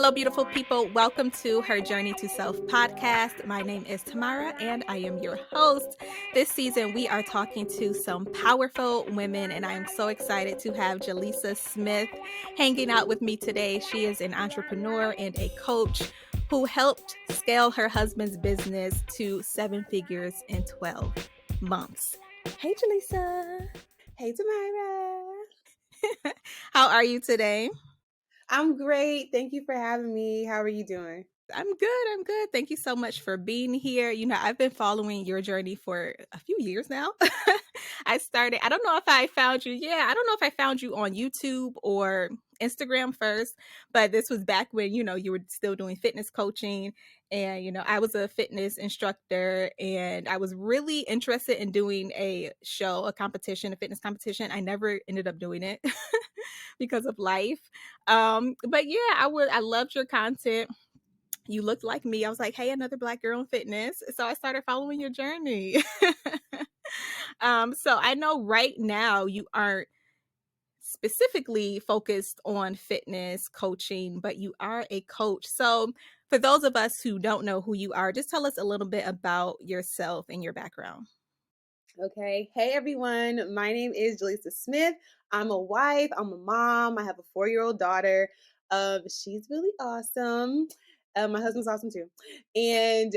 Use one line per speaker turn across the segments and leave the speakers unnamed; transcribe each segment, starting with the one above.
Hello, beautiful people. Welcome to Her Journey to Self podcast. My name is Tamara, and I am your host. This season, we are talking to some powerful women, and I am so excited to have Jelisa Smith hanging out with me today. She is an entrepreneur and a coach who helped scale her husband's business to 7 figures in 12 months. Hey, Jelisa.
Hey, Tamara.
How are you today?
I'm great. Thank you for having me. How are you doing?
I'm good. I'm good. Thank you so much for being here. I've been following your journey for a few years now. I don't know if I found you. Yeah, I don't know if I found you on YouTube or Instagram first, but this was back when, you were still doing fitness coaching. And, I was a fitness instructor and I was really interested in doing a show, a competition, a fitness competition. I never ended up doing it because of life. But yeah, I loved your content. You looked like me. I was like, hey, another Black girl in fitness. So I started following your journey. So I know right now you aren't specifically focused on fitness coaching, but you are a coach. So for those of us who don't know who you are, just tell us a little bit about yourself and your background.
Okay. Hey, everyone. My name is Jelisa Smith. I'm a wife. I'm a mom. I have a 4-year-old daughter. She's really awesome. My husband's awesome too. And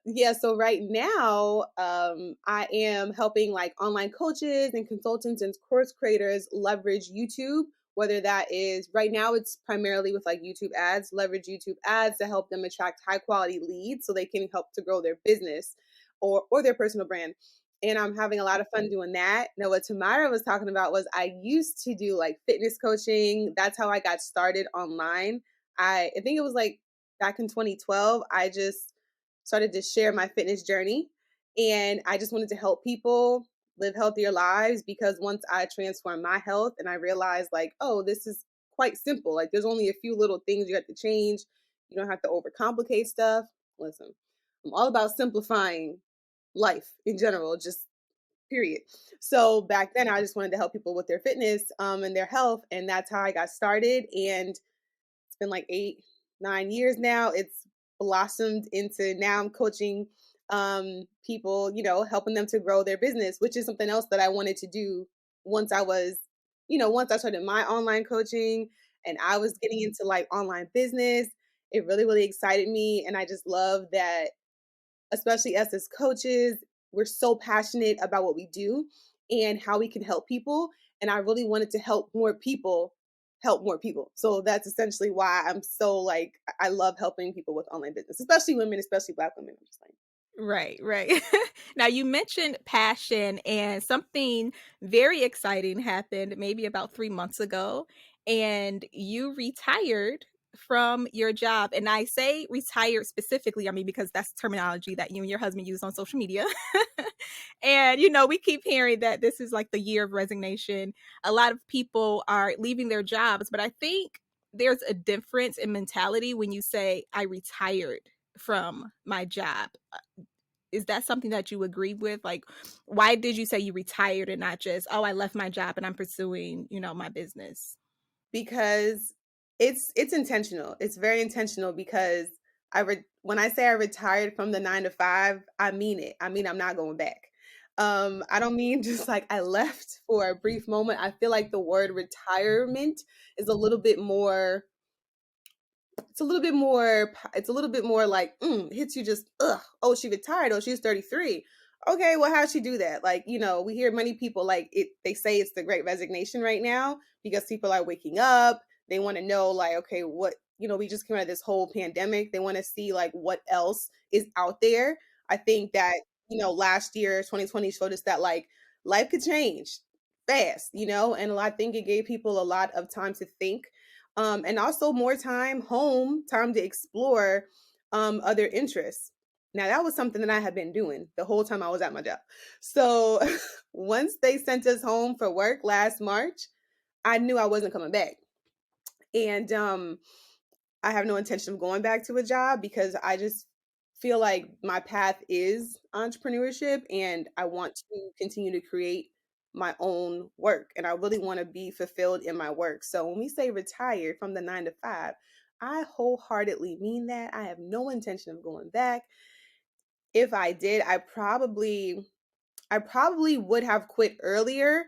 yeah, so right now, I am helping like online coaches and consultants and course creators leverage YouTube. Whether that is right now, it's primarily with like YouTube ads, leverage YouTube ads to help them attract high quality leads so they can help to grow their business or their personal brand, and I'm having a lot of fun doing that. Now, what Tamara was talking about was I used to do like fitness coaching. That's how I got started online. I think it was like back in 2012. I just started to share my fitness journey, and I just wanted to help people live healthier lives because once I transformed my health and I realized like, oh, this is quite simple. Like there's only a few little things you have to change. You don't have to overcomplicate stuff. Listen, I'm all about simplifying life in general, just period. So back then I just wanted to help people with their fitness and their health, and that's how I got started. And it's been like 8 9 years now. It's blossomed into now I'm coaching people, helping them to grow their business, which is something else that I wanted to do once I was, once I started my online coaching and I was getting into like online business. It really really excited me, and I just love that, especially us as coaches, we're so passionate about what we do and how we can help people. And I really wanted to help more people. So that's essentially why I'm so like, I love helping people with online business, especially women, especially Black women. I'm just like,
Right, right. Now, you mentioned passion, and something very exciting happened maybe about 3 months ago, and you retired from your job. And I say retired specifically, I mean, because that's terminology that you and your husband use on social media. And, we keep hearing that this is like the year of resignation. A lot of people are leaving their jobs, but I think there's a difference in mentality when you say, I retired from my job. Is that something that you agree with? Like, why did you say you retired and not just, oh, I left my job and I'm pursuing, my business?
because it's intentional. It's very intentional because when I say I retired from the 9 to 5, I mean it. I mean I'm not going back. I don't mean just like I left for a brief moment. I feel like the word retirement is a little bit more it's a little bit more like hits you just oh, she retired, oh, she's 33. Okay, well, how'd she do that? Like, we hear many people like it, they say it's the great resignation right now because people are waking up, they want to know like, okay, what, we just came out of this whole pandemic, they want to see like what else is out there. I think that last year 2020 showed us that like life could change fast, and I think it gave people a lot of time to think, and also more time home, time to explore other interests. Now, that was something that I had been doing the whole time I was at my job. So once they sent us home for work last March, I knew I wasn't coming back. And I have no intention of going back to a job because I just feel like my path is entrepreneurship and I want to continue to create my own work and I really want to be fulfilled in my work. So when we say retired from the 9 to 5, I wholeheartedly mean that. I have no intention of going back. If I did, I probably would have quit earlier.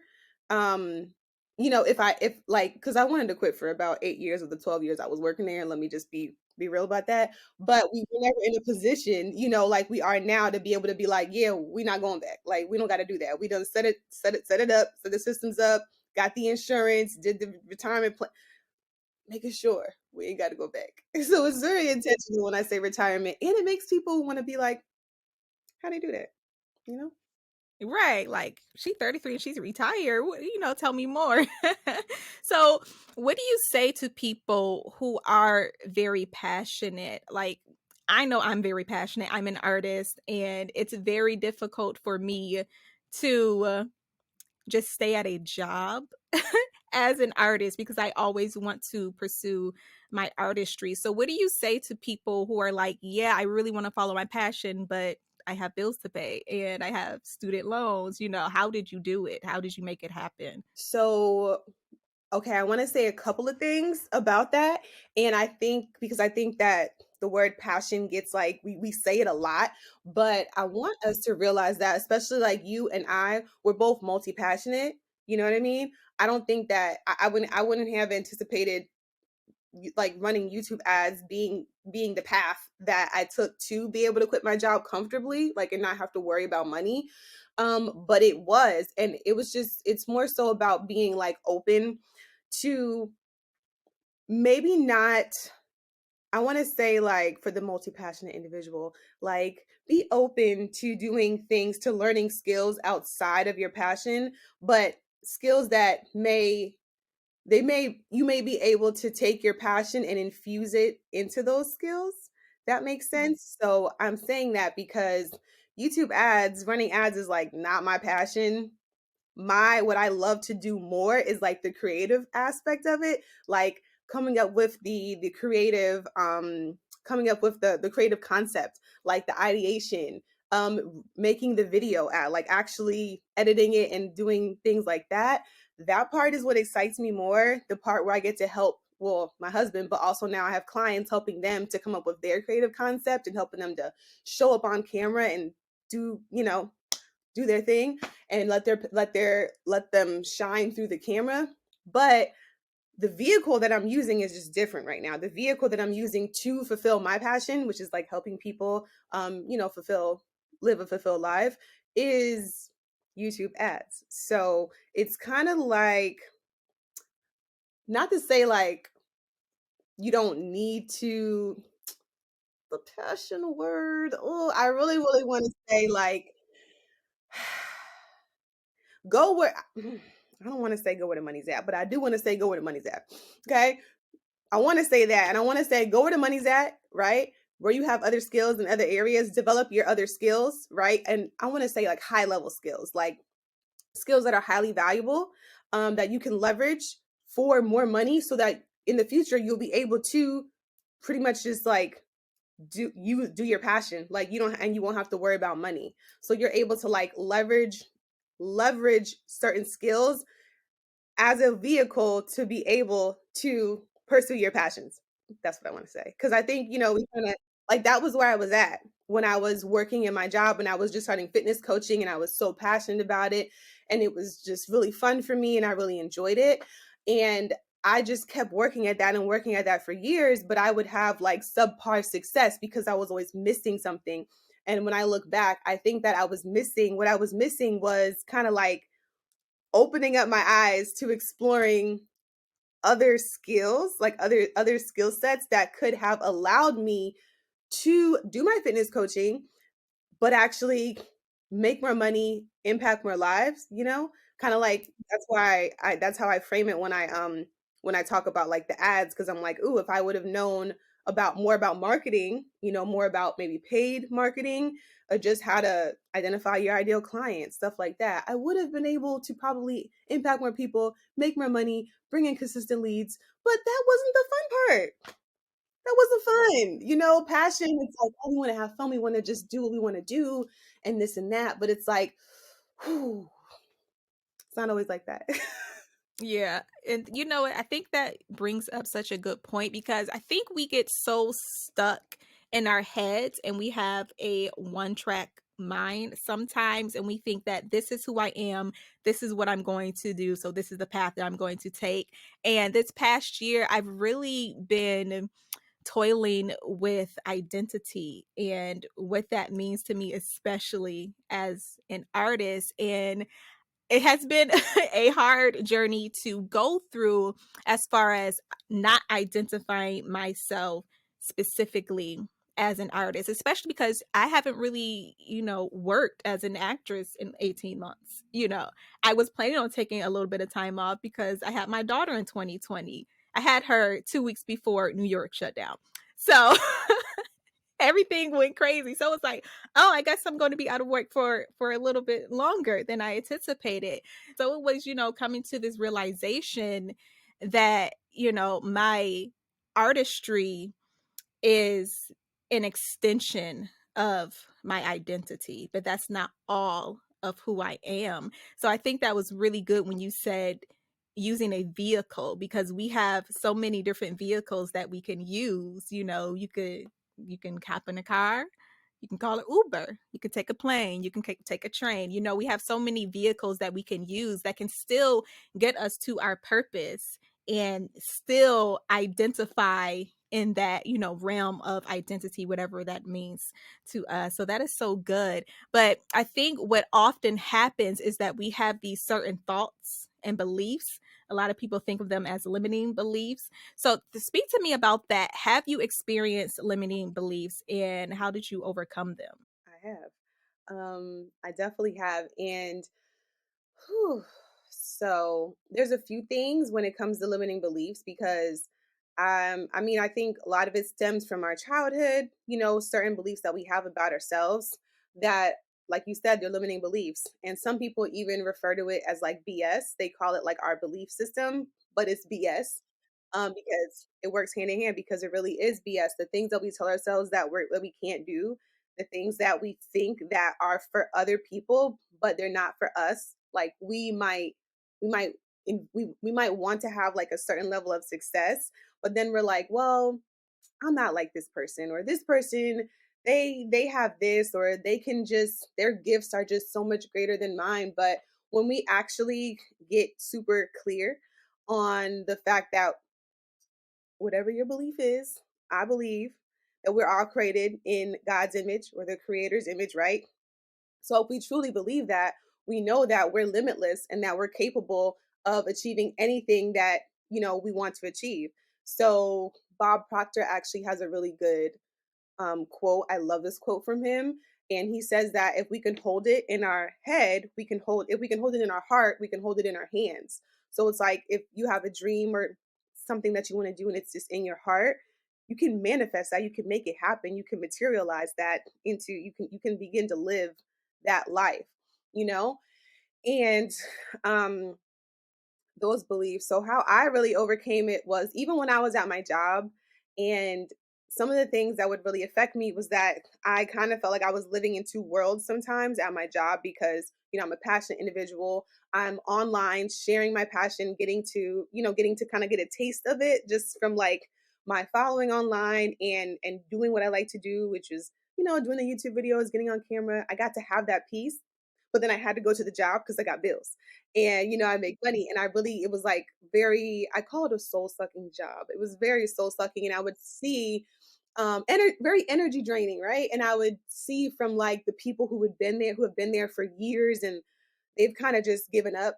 Um, if like, because I wanted to quit for about 8 years of the 12 years I was working there. Let me just be real about that. But we were never in a position, like we are now, to be able to be like, yeah, we're not going back. Like, we don't got to do that. We done set it up, set the systems up, got the insurance, did the retirement plan, making sure we ain't got to go back. So it's very intentional when I say retirement, and it makes people want to be like, how do you do that? You know?
Right, like, she 33 and she's retired, tell me more. So, what do you say to people who are very passionate? Like, I know I'm very passionate, I'm an artist, and it's very difficult for me to just stay at a job as an artist because I always want to pursue my artistry. So, what do you say to people who are like, yeah, I really want to follow my passion, but I have bills to pay and I have student loans? How did you do it? How did you make it happen?
So, okay, I want to say a couple of things about that. And I think that the word passion gets, like, we say it a lot, but I want us to realize that, especially like you and we're both multi-passionate. You know what I mean? I don't think that I wouldn't have anticipated like running YouTube ads being the path that I took to be able to quit my job comfortably, like, and not have to worry about money. But it was, and it's more so about being like open to, maybe not, I want to say, like, for the multi-passionate individual, like, be open to doing things, to learning skills outside of your passion, but skills that you may be able to take your passion and infuse it into those skills. That makes sense. So I'm saying that because running ads is like not my passion. What I love to do more is like the creative aspect of it, like coming up with the creative, coming up with the creative concept, like the ideation, making the video ad, like actually editing it and doing things like that. That part is what excites me more, the part where I get to help, well, my husband, but also now I have clients, helping them to come up with their creative concept and helping them to show up on camera and do, do their thing, and let them shine through the camera. But the vehicle that I'm using is just different right now. The vehicle that I'm using to fulfill my passion, which is like helping people, live a fulfilled life, is YouTube ads. So it's kind of like, not to say like you don't need to, the passion word. Oh, I really, really want to say, like, go where I don't want to say go where the money's at, but I do want to say go where the money's at. Okay. I want to say that. And I want to say go where the money's at, right? Where you have other skills in other areas, develop your other skills, right? And I want to say like high level skills, like skills that are highly valuable, that you can leverage for more money, so that in the future you'll be able to pretty much just like do your passion, like, you won't have to worry about money. So you're able to like leverage certain skills as a vehicle to be able to pursue your passions. That's what I want to say. Because I think, we kind of, like, that was where I was at when I was working in my job, and I was just starting fitness coaching, and I was so passionate about it. And it was just really fun for me, and I really enjoyed it. And I just kept working at that and working at that for years, but I would have like subpar success because I was always missing something. And when I look back, I think that what I was missing was kind of like opening up my eyes to exploring other skills, like other skill sets that could have allowed me to do my fitness coaching, but actually make more money, impact more lives, kind of like, that's how I frame it when I talk about like the ads, because I'm like, ooh, if I would have known about more about marketing, more about maybe paid marketing, or just how to identify your ideal client, stuff like that, I would have been able to probably impact more people, make more money, bring in consistent leads. But that wasn't the fun part. That wasn't fun. Passion, it's like, oh, we want to have fun. We want to just do what we want to do and this and that. But it's like, whew, it's not always like that.
Yeah, and you know what? I think that brings up such a good point because I think we get so stuck in our heads and we have a one track mind sometimes, and we think that this is who I am, this is what I'm going to do, so this is the path that I'm going to take. And this past year, I've really been toiling with identity and what that means to me, especially as an artist. And it has been a hard journey to go through as far as not identifying myself specifically as an artist, especially because I haven't really, worked as an actress in 18 months. I was planning on taking a little bit of time off because I had my daughter in 2020. I had her 2 weeks before New York shut down. So everything went crazy. So it's like, oh, I guess I'm going to be out of work for a little bit longer than I anticipated. So it was, coming to this realization that, my artistry is an extension of my identity, but that's not all of who I am. So I think that was really good when you said using a vehicle, because we have so many different vehicles that we can use. You can hop in a car, you can call it Uber, you can take a plane, you can take a train. We have so many vehicles that we can use that can still get us to our purpose and still identify in that realm of identity, whatever that means to us. So that is so good. But I think what often happens is that we have these certain thoughts and beliefs. A lot of people think of them as limiting beliefs. So to speak to me about that, have you experienced limiting beliefs and how did you overcome them?
I have. I definitely have. And whew, so there's a few things when it comes to limiting beliefs because I mean, I think a lot of it stems from our childhood, certain beliefs that we have about ourselves that, like you said, they're limiting beliefs. And some people even refer to it as like BS. They call it like our belief system, but it's BS. Because it works hand in hand because it really is BS. The things that we tell ourselves that we can't do, the things that we think that are for other people, but they're not for us. Like we might, we might want to have like a certain level of success, but then we're like, well, I'm not like this person or this person. They have this or they can just their gifts are just so much greater than mine. But when we actually get super clear on the fact that whatever your belief is, I believe that we're all created in God's image or the creator's image, right? So if we truly believe that, we know that we're limitless and that we're capable of achieving anything that, we want to achieve. So Bob Proctor actually has a really good quote. I love this quote from him. And he says that if we can hold it in our head, if we can hold it in our heart, we can hold it in our hands. So it's like if you have a dream or something that you want to do and it's just in your heart, you can manifest that, you can make it happen, you can materialize that into you can begin to live that life, you know? And um those beliefs. So how I really overcame it was even when I was at my job and some of the things that would really affect me was that I kind of felt like I was living in two worlds sometimes at my job because, I'm a passionate individual. I'm online sharing my passion, getting to kind of get a taste of it just from like my following online and doing what I like to do, which is, doing the YouTube videos, getting on camera. I got to have that piece. But then I had to go to the job because I got bills and I make money and it was like I call it a soul sucking job. It was very soul sucking and I would see very energy draining, right? And I would see from like the people who have been there for years and they've kind of just given up.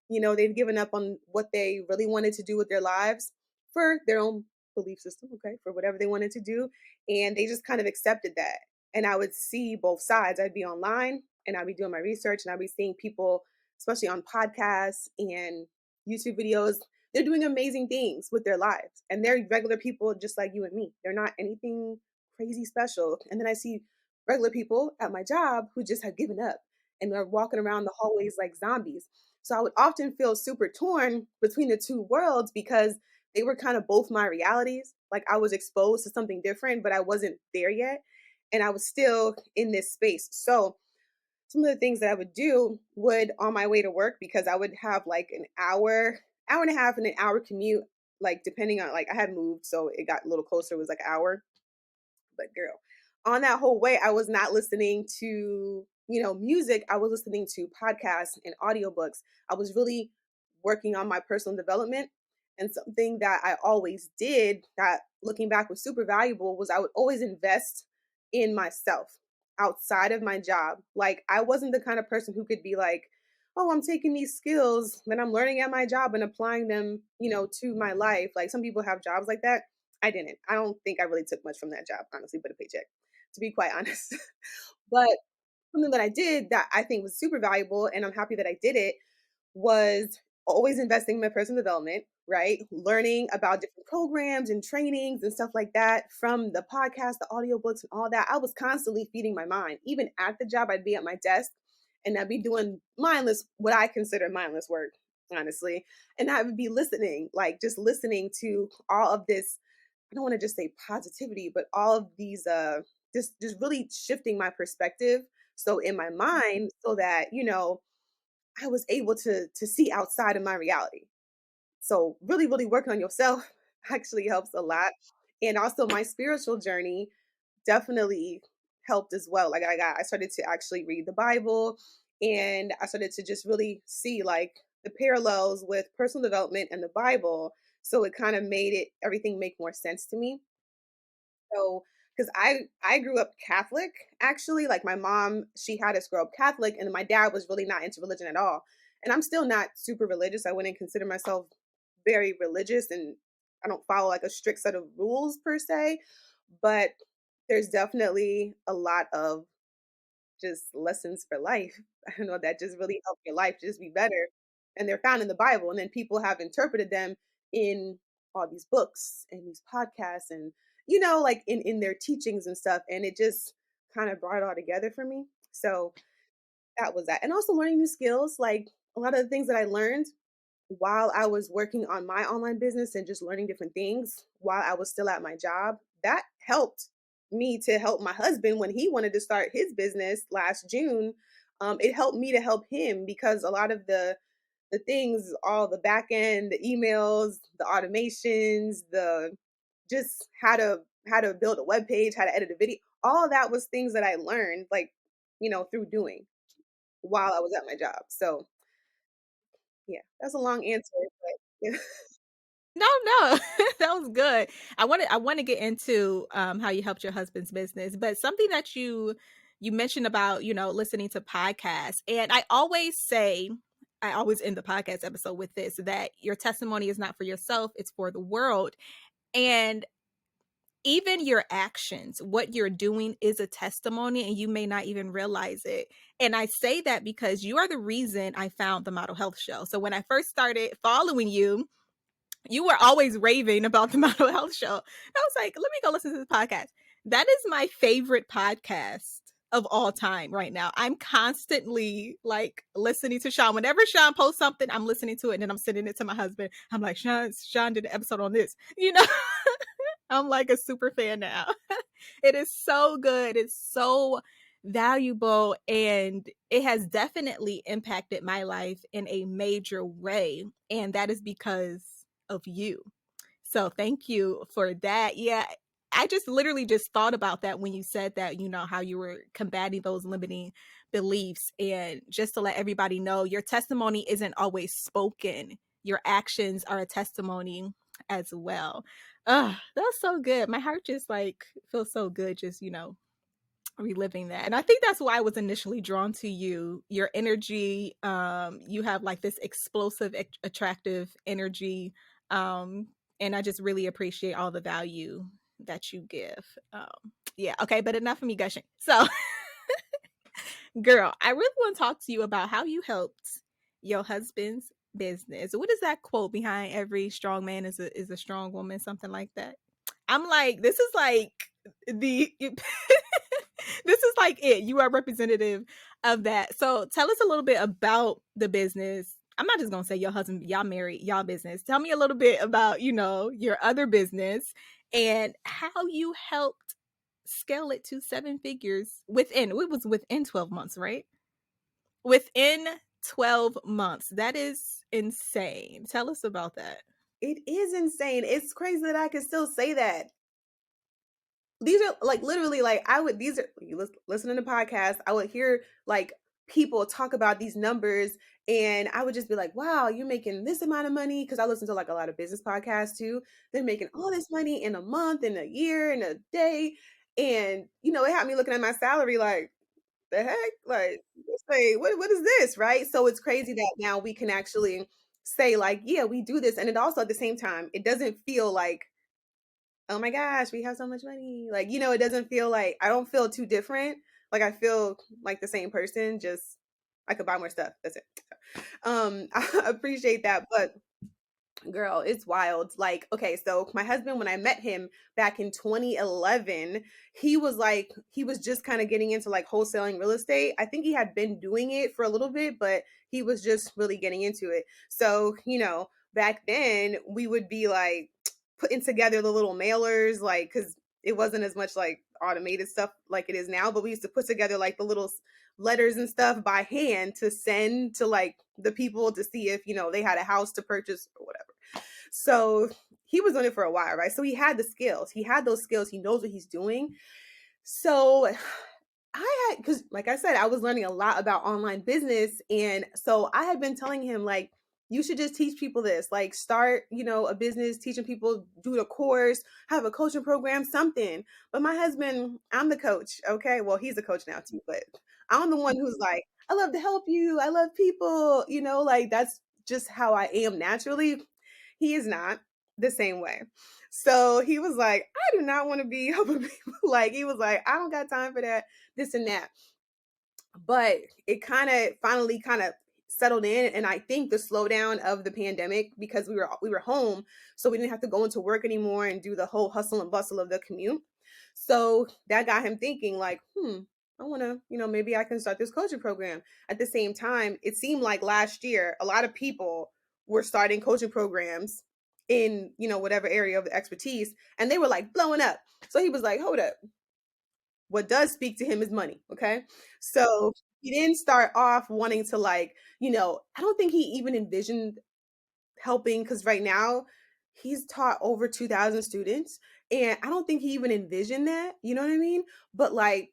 They've given up on what they really wanted to do with their lives for their own belief system, okay, for whatever they wanted to do. And they just kind of accepted that. And I would see both sides. I'd be online and I'd be doing my research and I'd be seeing people, especially on podcasts and YouTube videos, they're doing amazing things with their lives. And they're regular people just like you and me. They're not anything crazy special. And then I see regular people at my job who just have given up and they're walking around the hallways like zombies. So I would often feel super torn between the two worlds because they were kind of both my realities. Like I was exposed to something different, but I wasn't there yet. And I was still in this space. So some of the things that I would do would on my way to work because I would have like an hour hour and a half and an hour commute, like depending on, like, I had moved, so it got a little closer. It was like an hour. But girl, on that whole way, I was not listening to, music. I was listening to podcasts and audiobooks. I was really working on my personal development. And something that I always did that looking back was super valuable was I would always invest in myself outside of my job. Like I wasn't the kind of person who could be like, oh, I'm taking these skills that I'm learning at my job and applying them, to my life. Like some people have jobs like that. I didn't. I don't think I really took much from that job, honestly, but a paycheck, to be quite honest. But something that I did that I think was super valuable, and I'm happy that I did it, was always investing in my personal development, right? Learning about different programs and trainings and stuff like that from the podcast, the audiobooks, and all that. I was constantly feeding my mind. Even at the job, I'd be at my desk and I'd be doing mindless, what I consider mindless work, honestly. And I would be listening, like just listening to all of this. I don't want to just say positivity, but all of these just really shifting my perspective. So in my mind, so that, I was able to see outside of my reality. So really, really working on yourself actually helps a lot. And also my spiritual journey definitely helped as well. Like I started to actually read the Bible, and I started to just really see like the parallels with personal development and the Bible. So it kind of made it everything make more sense to me. So, because I grew up Catholic, actually, like my mom, she had us grow up Catholic, and my dad was really not into religion at all. And I'm still not super religious. I wouldn't consider myself very religious, and I don't follow like a strict set of rules per se, but there's definitely a lot of just lessons for life. I don't know, that just really help your life just be better. And they're found in the Bible. And then people have interpreted them in all these books and these podcasts and, like in their teachings and stuff. And it just kind of brought it all together for me. So that was that. And also learning new skills, like a lot of the things that I learned while I was working on my online business and just learning different things while I was still at my job, that helped me to help my husband when he wanted to start his business last June. It helped me to help him because a lot of the things, all the back end, the emails, the automations, the just how to build a web page, how to edit a video, all of that was things that I learned like, through doing while I was at my job. So yeah, that's a long answer, but
No, no, that was good. I want to get into how you helped your husband's business, but something that you mentioned about listening to podcasts, and I always end the podcast episode with this, that your testimony is not for yourself, it's for the world. And even your actions, what you're doing is a testimony, and you may not even realize it. And I say that because you are the reason I found the Model Health Show. So when I first started following you, you were always raving about the Mental Health Show. I was like, let me go listen to this podcast. That is my favorite podcast of all time right now. I'm constantly like listening to Sean. Whenever Sean posts something, I'm listening to it and then I'm sending it to my husband. I'm like, Sean did an episode on this. I'm like a super fan now. It is so good. It's so valuable, and it has definitely impacted my life in a major way. And that is because of you. So thank you for that. Yeah. I just literally just thought about that when you said that, how you were combating those limiting beliefs. And just to let everybody know, your testimony isn't always spoken. Your actions are a testimony as well. That's so good. My heart just like feels so good just, reliving that. And I think that's why I was initially drawn to you. Your energy, you have like this explosive, attractive energy. Um, and I just really appreciate all the value that you give. Yeah, okay, but enough of me gushing. So, girl, I really want to talk to you about how you helped your husband's business. What is that quote behind every strong man is a strong woman, something like that? I'm like, this is like the this is like it. You are representative of that. So tell us a little bit about the business. I'm not just gonna say your husband, y'all married, y'all business. Tell me a little bit about, your other business and how you helped scale it to seven figures within 12 months, right? Within 12 months. That is insane. Tell us about that.
It is insane. It's crazy that I can still say that. These are like literally like I would these are you listening to podcasts, I would hear like people talk about these numbers and I would just be like, wow, you're making this amount of money. Cause I listen to like a lot of business podcasts too. They're making all this money in a month, in a year, in a day. And it had me looking at my salary like the heck? Like, say, what is this? Right. So it's crazy that now we can actually say, like, yeah, we do this. And it also at the same time, it doesn't feel like, oh my gosh, we have so much money. Like, it doesn't feel like I don't feel too different. Like I feel like the same person, just I could buy more stuff. That's it. I appreciate that. But girl, it's wild. Like, okay, so my husband, when I met him back in 2011, he was just kind of getting into like wholesaling real estate. I think he had been doing it for a little bit, but he was just really getting into it. So, back then we would be like putting together the little mailers, like, because it wasn't as much like automated stuff like it is now, but we used to put together like the little letters and stuff by hand to send to like the people to see if they had a house to purchase or whatever. So he was doing it for a while, right? So he had the skills. He had those skills. He knows what he's doing. So because like I said, I was learning a lot about online business. And so I had been telling him, like, you should just teach people this, like start, a business, teaching people, do the course, have a coaching program, something. But my husband, I'm the coach. Okay. Well, he's a coach now too, but I'm the one who's like, I love to help you. I love people, like that's just how I am naturally. He is not the same way. So he was like, I do not want to be helping people. Like, he was like, I don't got time for that, this and that. But it kind of finally kind of settled in. And I think the slowdown of the pandemic, because we were home, so we didn't have to go into work anymore and do the whole hustle and bustle of the commute. So that got him thinking, like, I want to, maybe I can start this coaching program. At the same time, it seemed like last year, a lot of people were starting coaching programs in, whatever area of expertise, and they were like blowing up. So he was like, hold up. What does speak to him is money. Okay. So he didn't start off wanting to like, I don't think he even envisioned helping because right now he's taught over 2,000 students. And I don't think he even envisioned that. You know what I mean? But like,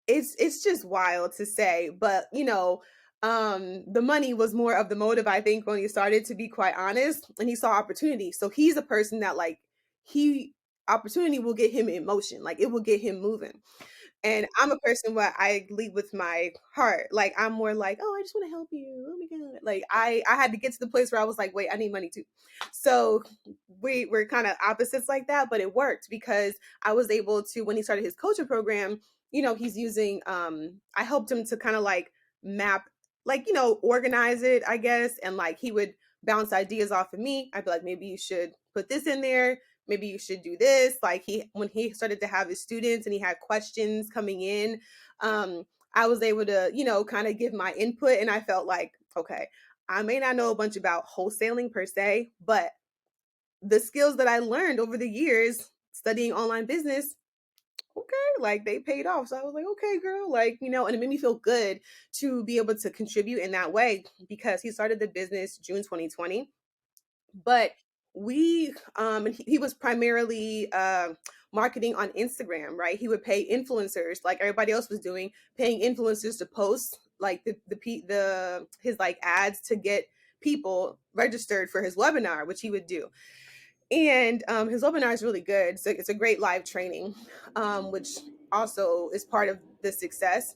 it's just wild to say, but the money was more of the motive, I think, when he started, to be quite honest, and he saw opportunity. So he's a person that like he opportunity will get him in motion, like it will get him moving. And I'm a person where I lead with my heart. Like I'm more like, oh, I just want to help you. Oh my god! Like I had to get to the place where I was like, wait, I need money too. So we're kind of opposites like that, but it worked because I was able to, when he started his coaching program, he's using I helped him to kind of like map, like organize it, I guess, and like he would bounce ideas off of me. I'd be like, maybe you should put this in there, maybe you should do this. Like when he started to have his students and he had questions coming in, I was able to kind of give my input, and I felt like, okay, I may not know a bunch about wholesaling per se, but the skills that I learned over the years studying online business, okay, like they paid off. So I was like, okay, girl, like, and it made me feel good to be able to contribute in that way, because he started the business June 2020. But and he was primarily marketing on Instagram, right? He would pay influencers like everybody else was doing, paying influencers to post like the his like ads to get people registered for his webinar, which he would do. And his webinar is really good. So it's a great live training, which also is part of the success.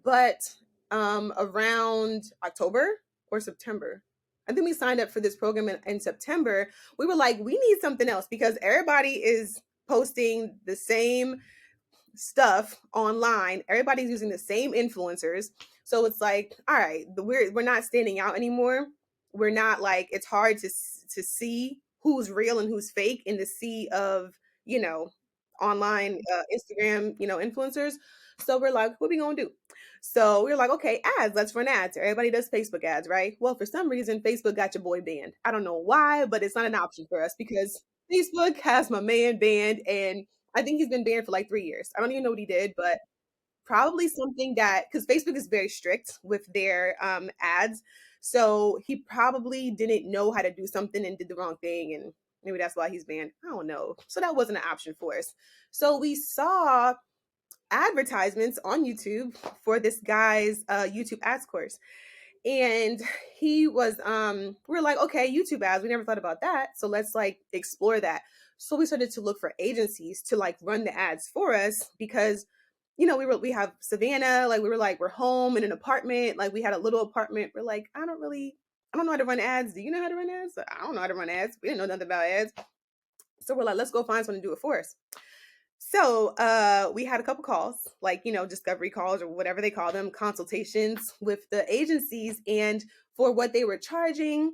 But around October or September, I think we signed up for this program in September. We were like, we need something else because everybody is posting the same stuff online. Everybody's using the same influencers. So it's like, all right, we're not standing out anymore. We're not like, it's hard to see who's real and who's fake in the sea of, online Instagram, influencers. So we're like, what are we going to do? So we are like, okay, ads, let's run ads. Everybody does Facebook ads, right? Well, for some reason, Facebook got your boy banned. I don't know why, but it's not an option for us because Facebook has my man banned, and I think he's been banned for like 3 years. I don't even know what he did, but probably something that, because Facebook is very strict with their ads. So he probably didn't know how to do something and did the wrong thing. And maybe that's why he's banned. I don't know. So that wasn't an option for us. So we saw advertisements on YouTube for this guy's YouTube ads course. And he was we're like, okay, YouTube ads, we never thought about that, so let's like explore that. So we started to look for agencies to like run the ads for us, because we have Savannah, like we were like, we're home in an apartment, like we had a little apartment. We're like, I don't know how to run ads. Do you know how to run ads? I don't know how to run ads. We didn't know nothing about ads. So we're like, let's go find someone to do it for us. So we had a couple calls, like, discovery calls or whatever they call them, consultations with the agencies. And for what they were charging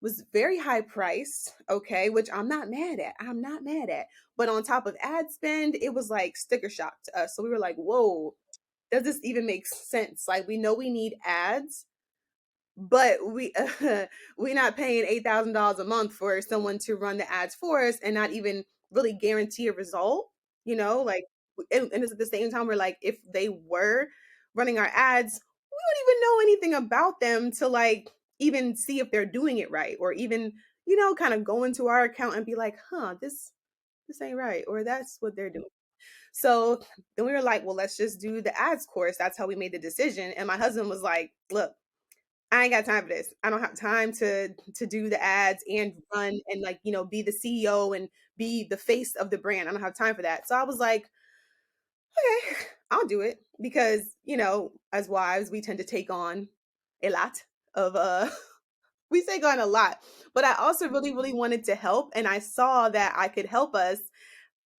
was very high price. Okay. Which I'm not mad at. I'm not mad at. But on top of ad spend, it was like sticker shock to us. So we were like, whoa, does this even make sense? Like, we know we need ads, but we not paying $8,000 a month for someone to run the ads for us and not even really guarantee a result, like, and it's at the same time we're like, if they were running our ads, we don't even know anything about them to like even see if they're doing it right, or even kind of go into our account and be like, this ain't right, or that's what they're doing. So then we were like, well, let's just do the ads course. That's how we made the decision. And my husband was like, look, I ain't got time for this. I don't have time to do the ads and run and like, be the CEO and be the face of the brand. I don't have time for that. So I was like, okay, I'll do it, because, as wives, we tend to take on a lot of we take on a lot. But I also really, really wanted to help, and I saw that I could help us,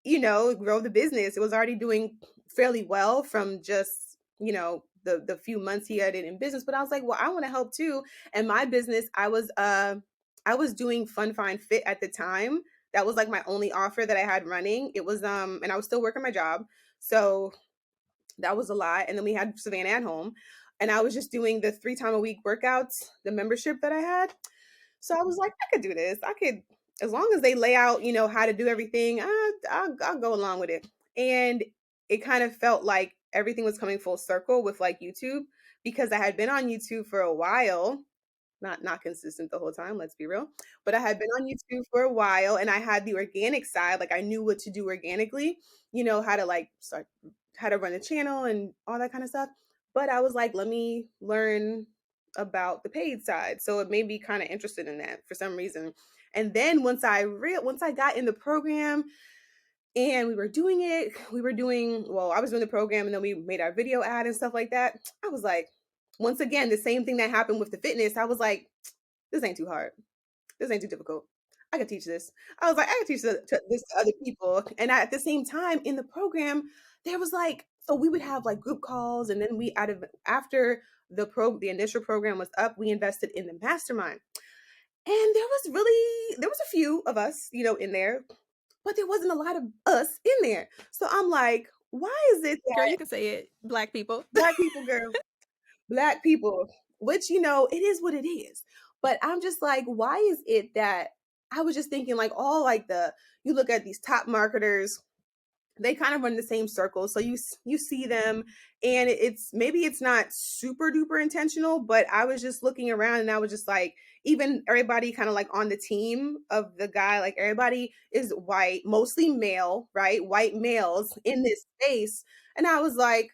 grow the business. It was already doing fairly well from just, the few months he had it in business. But I was like, well, I want to help too. And my business, I was doing Fun Find Fit at the time. That was like my only offer that I had running. It was and I was still working my job. So that was a lot. And then we had Savannah at home. And I was just doing the 3 time a week workouts, the membership that I had. So I was like, I could do this. I could, as long as they lay out, how to do everything, I'll go along with it. And it kind of felt like everything was coming full circle with like YouTube, because I had been on YouTube for a while, not consistent the whole time, let's be real. But I had been on YouTube for a while, and I had the organic side. Like, I knew what to do organically, how to like start, how to run a channel and all that kind of stuff. But I was like, let me learn about the paid side. So it made me kind of interested in that for some reason. And then once I got in the program and we were doing it, I was doing the program, and then we made our video ad and stuff like that. I was like, once again, the same thing that happened with the fitness. I was like, this ain't too hard. This ain't too difficult. I could teach this. I was like, I could teach this to other people. And at the same time in the program, there was like, so we would have like group calls, and then after the initial program was up, we invested in the mastermind. And there was a few of us, in there, but there wasn't a lot of us in there. So I'm like, why is it
Girl,
that
you can say it. Black people.
black people, girl, black people, which, it is what it is. But I'm just like, why is it that I was just thinking like all like you look at these top marketers, they kind of run the same circle. So you see them, and it's not super duper intentional, but I was just looking around, and I was just like, even everybody kind of like on the team of the guy, like everybody is white, mostly male, right? White males in this space. And I was like,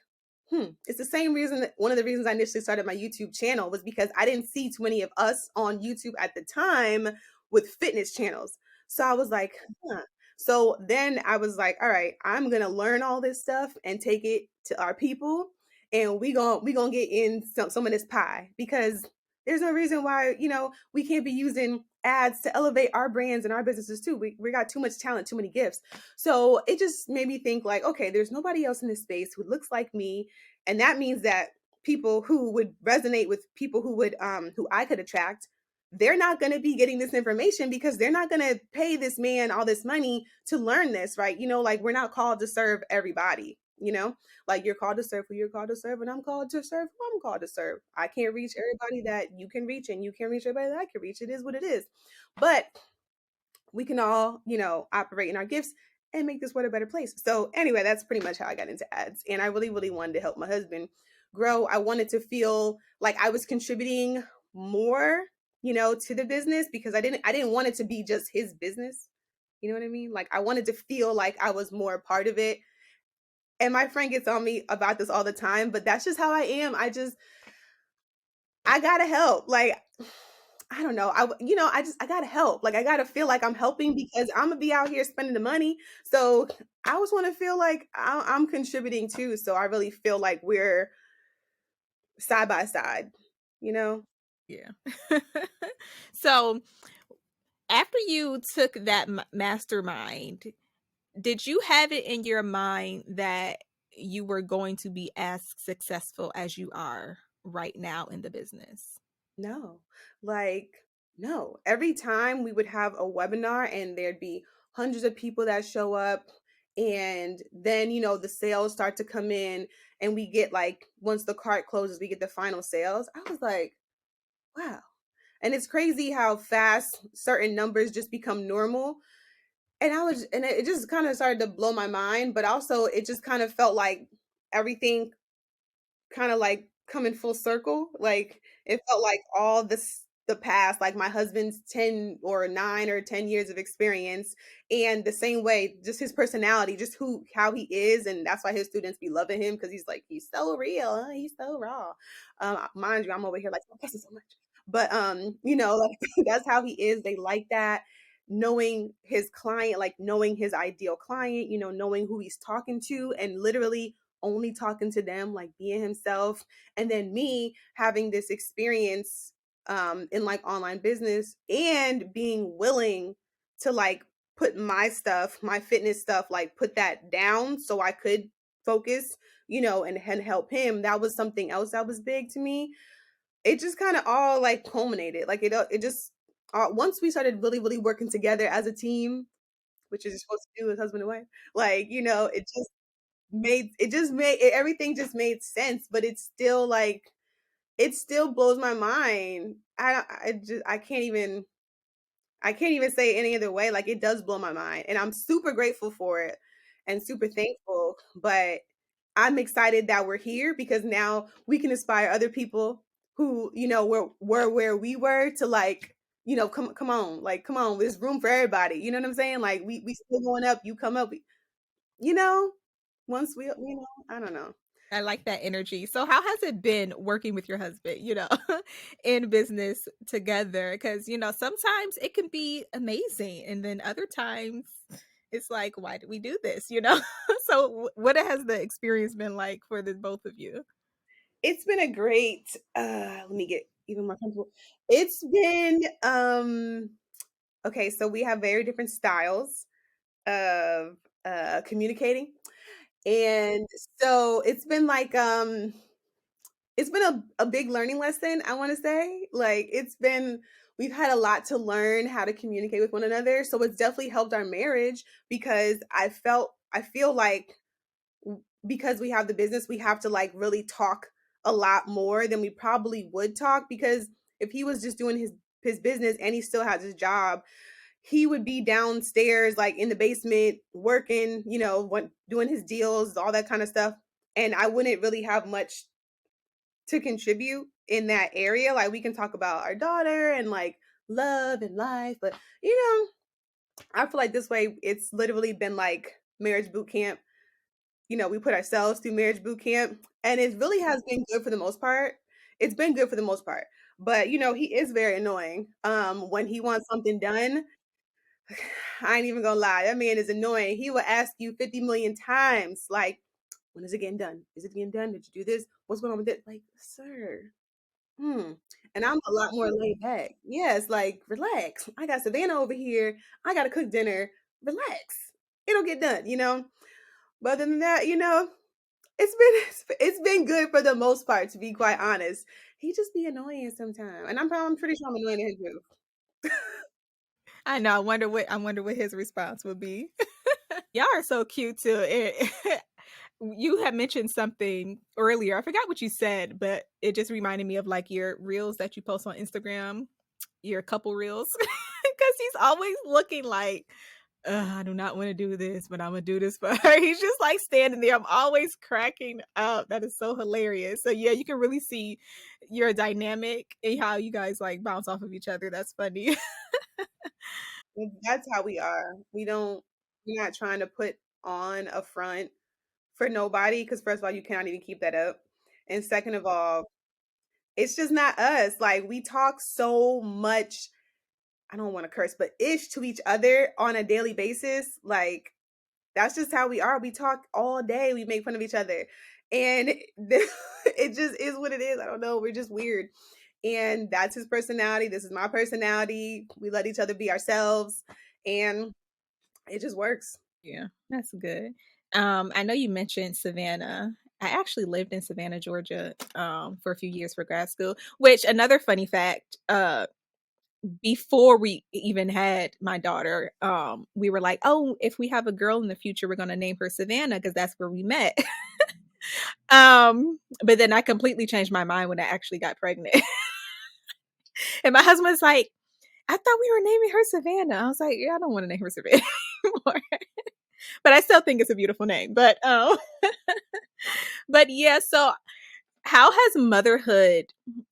it's the same reason that one of the reasons I initially started my YouTube channel was because I didn't see too many of us on YouTube at the time with fitness channels. So I was like, huh. So then I was like, all right, I'm gonna learn all this stuff and take it to our people, and we gonna get in some of this pie, because there's no reason why we can't be using ads to elevate our brands and our businesses too. We got too much talent, too many gifts. So it just made me think like, okay, there's nobody else in this space who looks like me, and that means that people who would resonate with people who I could attract, they're not going to be getting this information, because they're not going to pay this man all this money to learn this, right? Like, we're not called to serve everybody, like, you're called to serve who you're called to serve, and I'm called to serve who I'm called to serve. I can't reach everybody that you can reach, and you can't reach everybody that I can reach. It is what it is. But we can all, operate in our gifts. and make this world a better place. So anyway, that's pretty much how I got into ads. And I really, really wanted to help my husband grow. I wanted to feel like I was contributing more, to the business, because I didn't want it to be just his business. You know what I mean? Like I wanted to feel like I was more a part of it. And my friend gets on me about this all the time, but that's just how I am. I gotta help. Like, I don't know. I gotta help. Like, I gotta feel like I'm helping because I'm gonna be out here spending the money. So I always want to feel like I'm contributing too. So I really feel like we're side by side. You know?
Yeah. So, after you took that mastermind, did you have it in your mind that you were going to be as successful as you are right now in the business?
No, like, no. Every time we would have a webinar and there'd be hundreds of people that show up, and then, the sales start to come in, and we get like, once the cart closes, we get the final sales. I was like, wow. And it's crazy how fast certain numbers just become normal. And it just kind of started to blow my mind, but also it just kind of felt like everything kind of like coming full circle. Like it felt like all the past, like my husband's 10 or 9 or 10 years of experience, and the same way, just his personality, just how he is, and that's why his students be loving him, because he's so real, huh? He's so raw. Mind you, I'm over here like, oh, this is so much. But like that's how he is. They like that. Knowing his client, like knowing his ideal client, knowing who he's talking to, and literally only talking to them, like being himself. And then me having this experience in like online business, and being willing to like put my stuff, my fitness stuff, like put that down so I could focus, and help him. That was something else that was big to me. It just kind of all like culminated. Like it just once we started really, really working together as a team, which is supposed to do with husband and wife, like, everything just made sense. But it's still like, it still blows my mind. I can't even say it any other way. Like it does blow my mind, and I'm super grateful for it and super thankful. But I'm excited that we're here, because now we can inspire other people who, were where we were, to like, come on, like come on, there's room for everybody. You know what I'm saying? Like we still going up, you come up, you know, once I don't know.
I like that energy. So how has it been working with your husband, in business together? Because, sometimes it can be amazing. And then other times it's like, why did we do this? So what has the experience been like for the both of you?
It's been a great let me get even more comfortable. It's been okay, so we have very different styles of communicating. And so it's been a big learning lesson, I want to say. Like we've had a lot to learn how to communicate with one another. So it's definitely helped our marriage, because I feel like because we have the business, we have to like really talk a lot more than we probably would talk, because if he was just doing his business and he still has his job, he would be downstairs like in the basement working, doing his deals, all that kind of stuff. And I wouldn't really have much to contribute in that area. Like we can talk about our daughter and like love and life, but I feel like this way it's literally been like marriage boot camp. We put ourselves through marriage boot camp, and it really has been good for the most part. It's been good for the most part. But he is very annoying. When he wants something done, I ain't even gonna lie, that man is annoying. He will ask you 50 million times, like, when is it getting done? Is it getting done? Did you do this? What's going on with it? Like, sir. And I'm a lot more laid back. Yes, like, relax. I got Savannah over here. I gotta cook dinner. Relax. It'll get done. But other than that, it's been good for the most part, to be quite honest. He just be annoying sometimes. And I'm pretty sure I'm annoying to him too.
I know. I wonder what his response would be. Y'all are so cute too. You had mentioned something earlier. I forgot what you said, but it just reminded me of like your reels that you post on Instagram, your couple reels, because he's always looking like I do not want to do this, but I'm gonna do this for her. He's just like standing there. I'm always cracking up. That is so hilarious. So yeah, you can really see your dynamic and how you guys like bounce off of each other. That's funny.
That's how we are. We're not trying to put on a front for nobody because first of all, you cannot even keep that up. And second of all, it's just not us. Like we talk so much, I don't want to curse, but ish to each other on a daily basis. Like that's just how we are. We talk all day. We make fun of each other. And it just is what it is. I don't know. We're just weird. And that's his personality. This is my personality. We let each other be ourselves. And it just works.
Yeah, that's good. I know you mentioned Savannah. I actually lived in Savannah, Georgia, for a few years for grad school. Which another funny fact, before we even had my daughter, we were like, "Oh, if we have a girl in the future, we're gonna name her Savannah because that's where we met." But then I completely changed my mind when I actually got pregnant, and my husband's like, "I thought we were naming her Savannah." I was like, "Yeah, I don't want to name her Savannah anymore." But I still think it's a beautiful name. But yeah, so how has motherhood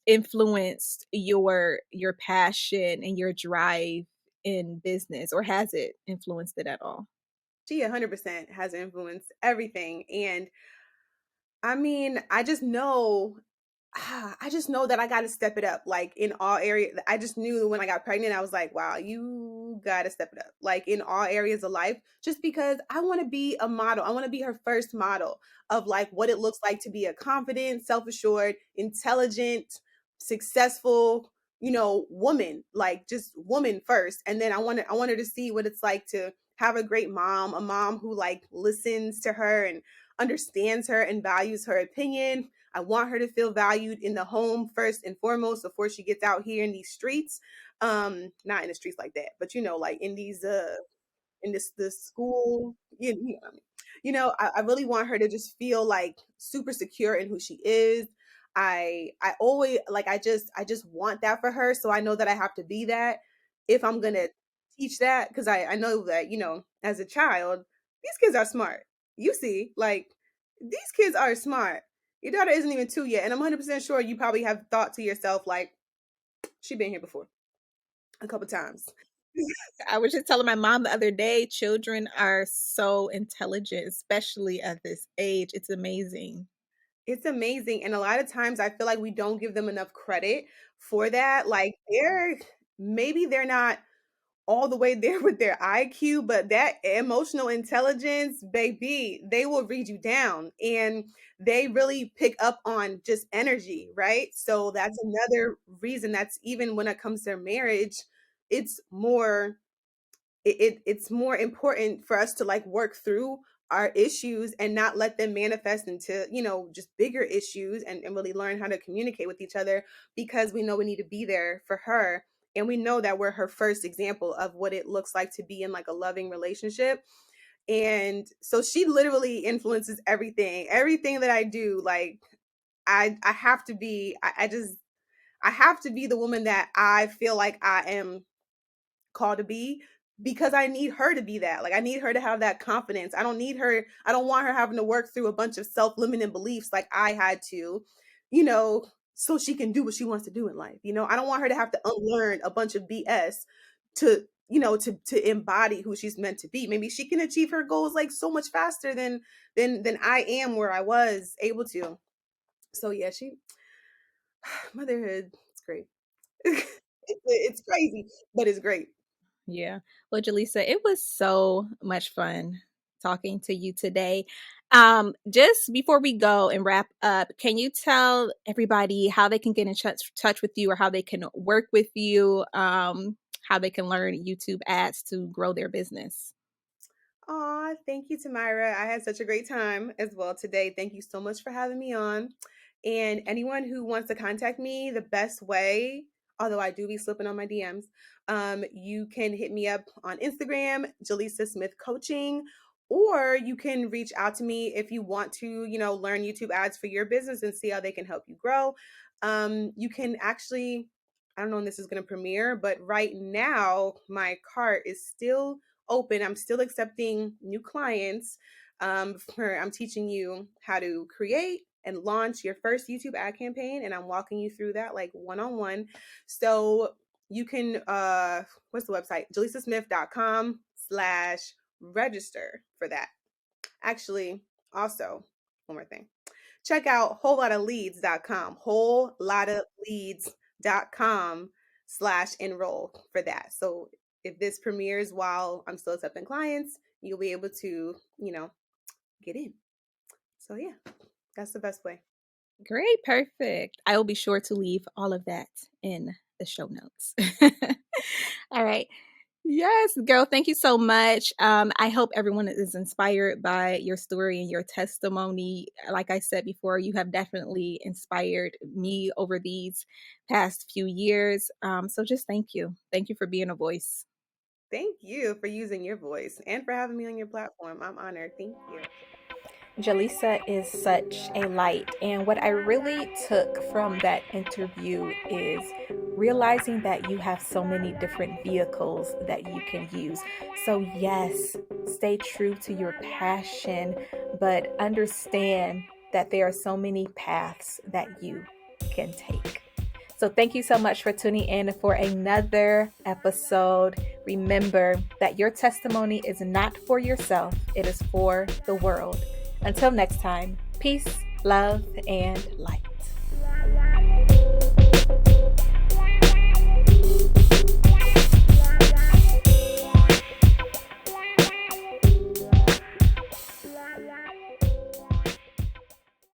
influenced your passion and your drive in business, or has it influenced it at all?
She 100% has influenced everything. And I mean, I just know that I got to step it up. Like in all areas, I just knew when I got pregnant, I was like, wow, you got to step it up. Like in all areas of life, just because I want to be a model. I want to be her first model of like what it looks like to be a confident, self assured, intelligent, successful, woman, like just woman first. And then I want her to see what it's like to have a great mom, a mom who like listens to her and understands her and values her opinion. I want her to feel valued in the home first and foremost before she gets out here in these streets. Not in the streets like that, but like in these in this school, you know what I mean. I really want her to just feel like super secure in who she is. I always like I just want that for her. So I know that I have to be that if I'm gonna teach that, because I know that, as a child, these kids are smart. You see, like these kids are smart. Your daughter isn't even 2 yet, and I'm 100% sure you probably have thought to yourself, like, she been here before a couple times.
I was just telling my mom the other day, children are so intelligent, especially at this age. It's amazing.
It's amazing, and a lot of times I feel like we don't give them enough credit for that. Like, they're not all the way there with their IQ, but that emotional intelligence, baby, they will read you down, and they really pick up on just energy, right? So that's another reason that's even when it comes to marriage, it's more it's more important for us to like work through our issues and not let them manifest into just bigger issues, and really learn how to communicate with each other, because we know we need to be there for her, and we know that we're her first example of what it looks like to be in like a loving relationship. And so she literally influences everything that I do. Like I have to be I have to be the woman that I feel like I am called to be, because I need her to be that. Like I need her to have that confidence. I don't want her having to work through a bunch of self-limiting beliefs like I had to, so she can do what she wants to do in life. I don't want her to have to unlearn a bunch of BS to, to embody who she's meant to be. Maybe she can achieve her goals like so much faster than I am where I was able to. So yeah, she motherhood, it's great. It's crazy, but it's great.
Yeah. Well, Jaleesa, it was so much fun talking to you today. Just before we go and wrap up, can you tell everybody how they can get in touch with you, or how they can work with you, how they can learn YouTube ads to grow their business?
Aw, thank you, Tamara. I had such a great time as well today. Thank you so much for having me on. And anyone who wants to contact me, the best way, although I do be slipping on my DMs, you can hit me up on Instagram, Jelisa Smith Coaching, or you can reach out to me if you want to, learn YouTube ads for your business and see how they can help you grow. You can actually, I don't know when this is going to premiere, but right now my cart is still open. I'm still accepting new clients. I'm teaching you how to create and launch your first YouTube ad campaign, and I'm walking you through that like one-on-one. So you can what's the website? JelisaSmith.com/register for that. Actually, also, one more thing. Check out wholelotofleads.com, wholelotofleads.com/enroll for that. So if this premieres while I'm still accepting clients, you'll be able to, get in. So yeah, that's the best way.
Great, perfect. I will be sure to leave all of that in the show notes. All right. Yes, girl, thank you so much. I hope everyone is inspired by your story and your testimony. Like I said before, you have definitely inspired me over these past few years. So just thank you. Thank you for being a voice.
Thank you for using your voice and for having me on your platform. I'm honored. Thank you.
Jelisa is such a light. And what I really took from that interview is realizing that you have so many different vehicles that you can use. So, yes, stay true to your passion, but understand that there are so many paths that you can take. So, thank you so much for tuning in for another episode. Remember that your testimony is not for yourself, it is for the world. Until next time, peace, love, and light.